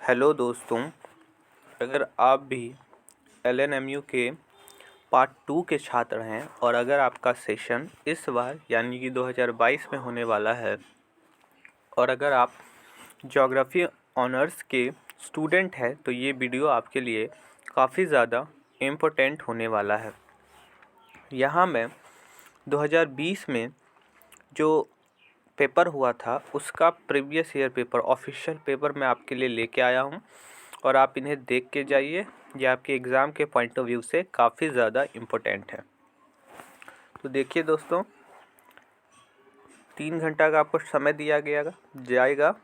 Hello दोस्तों, अगर आप भी LNMU के पार्ट 2 के छात्र हैं और अगर आपका सेशन इस बार यानी कि 2022 में होने वाला है और अगर आप ज्योग्राफी ऑनर्स के स्टूडेंट हैं तो ये वीडियो आपके लिए काफ़ी ज़्यादा इम्पोर्टेंट होने वाला है। यहाँ मैं 2020 में जो पेपर हुआ था उसका previous year paper official paper मैं आपके लिए लेके आया हूँ और आप इन्हें देख के जाइए। ये आपके एग्ज़ाम के पॉइंट ऑफ व्यू से काफ़ी ज़्यादा इम्पोर्टेंट है। तो देखिए दोस्तों, 3 घंटा का आपको समय दिया जाएगा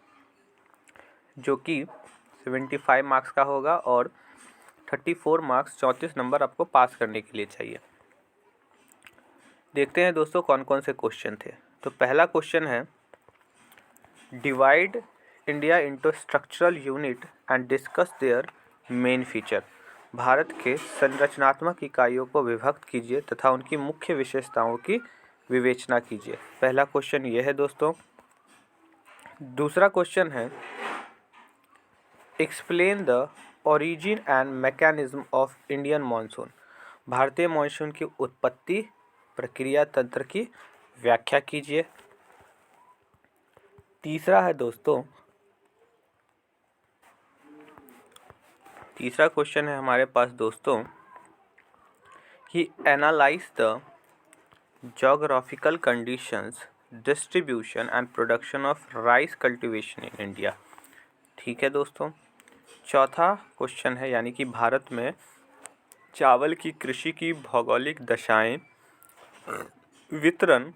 जो कि 75 मार्क्स का होगा और 34 मार्क्स 34 नंबर आपको पास करने के लिए चाहिए। देखते हैं दोस्तों कौन कौन से क्वेश्चन थे। तो पहला क्वेश्चन है, divide India into structural unit and discuss their main feature. Bharat के संरचनात्मक इकाइयों को विभक्त कीजिए तथा उनकी मुख्य विशेषताओं की विवेचना कीजिए। पहला क्वेश्चन यह है दोस्तों। दूसरा क्वेश्चन है, explain the origin and mechanism of Indian monsoon. भारतीय मानसून की उत्पत्ति प्रक्रिया तंत्र की व्याख्या कीजिए। तीसरा है दोस्तों, तीसरा क्वेश्चन है हमारे पास दोस्तों कि analyse the geographical conditions, distribution and production of rice cultivation in India. ठीक है दोस्तों। चौथा क्वेश्चन है यानी कि भारत में चावल की कृषि की भौगोलिक दशाएं, वितरण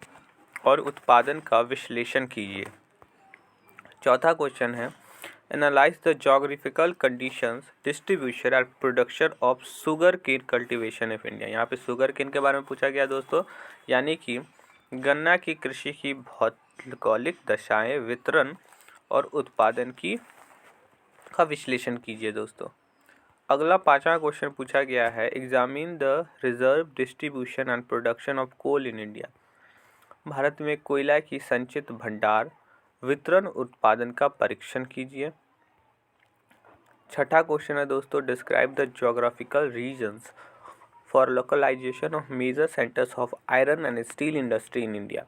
और उत्पादन का विश्लेषण कीजिए। चौथा क्वेश्चन है, analyse the geographical conditions, distribution and production of sugarcane cultivation of India. यहाँ पे शुगर केन के बारे में पूछा गया दोस्तों, यानी कि गन्ना की कृषि की भौगोलिक दशाएं, वितरण और उत्पादन का विश्लेषण कीजिए दोस्तों। अगला पांचवा क्वेश्चन पूछा गया है, examine the reserve, distribution and production of coal in India. Bharat में कोयला की संचित भंडार, वितरण, उत्पादन का परीक्षण कीजिए। छठा क्वेश्चन है दोस्तों, describe the geographical reasons for localisation of major centres of iron and steel industry in India.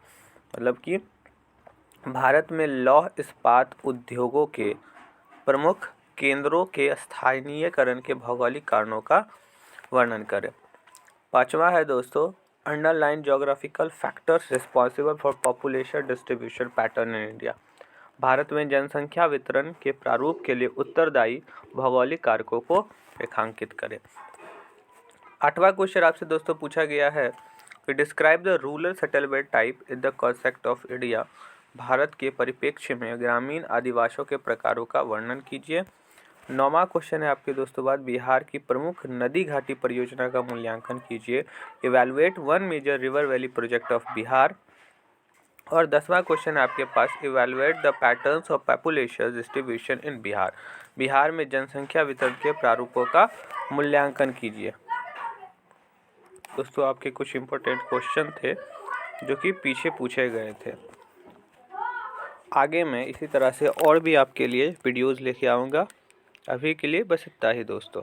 मतलब कि भारत में लौह इस्पात उद्योगों के प्रमुख केंद्रों के स्थानीयकरण के भौगोलिक कारणों का वर्णन करें। पांचवा है दोस्तों, underline geographical factors responsible for population distribution pattern in India. Bharat में जनसंख्या वितरण के प्रारूप के लिए उत्तरदायी भौगोलिक कारकों को रेखांकित करें। आठवां क्वेश्चन आपसे दोस्तों पूछा गया है कि describe the rural settlement type in the concept of India. Bharat के परिप्रेक्ष्य में ग्रामीण आदिवासियों के प्रकारों का वर्णन कीजिए। नौवां क्वेश्चन है आपके दोस्तों बाद, बिहार की प्रमुख नदी घाटी परियोजना का मूल्यांकन कीजिए। Evaluate one major river valley project of Bihar. और 10वां क्वेश्चन है आपके पास, evaluate the patterns of population distribution in Bihar. Bihar में जनसंख्या वितरण के प्रारूपों का मूल्यांकन कीजिए। दोस्तों आपके कुछ इम्पोर्टेंट क्वेश्चन थे जो कि पीछे पूछे गए थे। आगे मैं इसी तरह से और भी आपके लिए वीडियोज़ लेके आऊँगा। अभी के लिए बस इतना ही दोस्तों।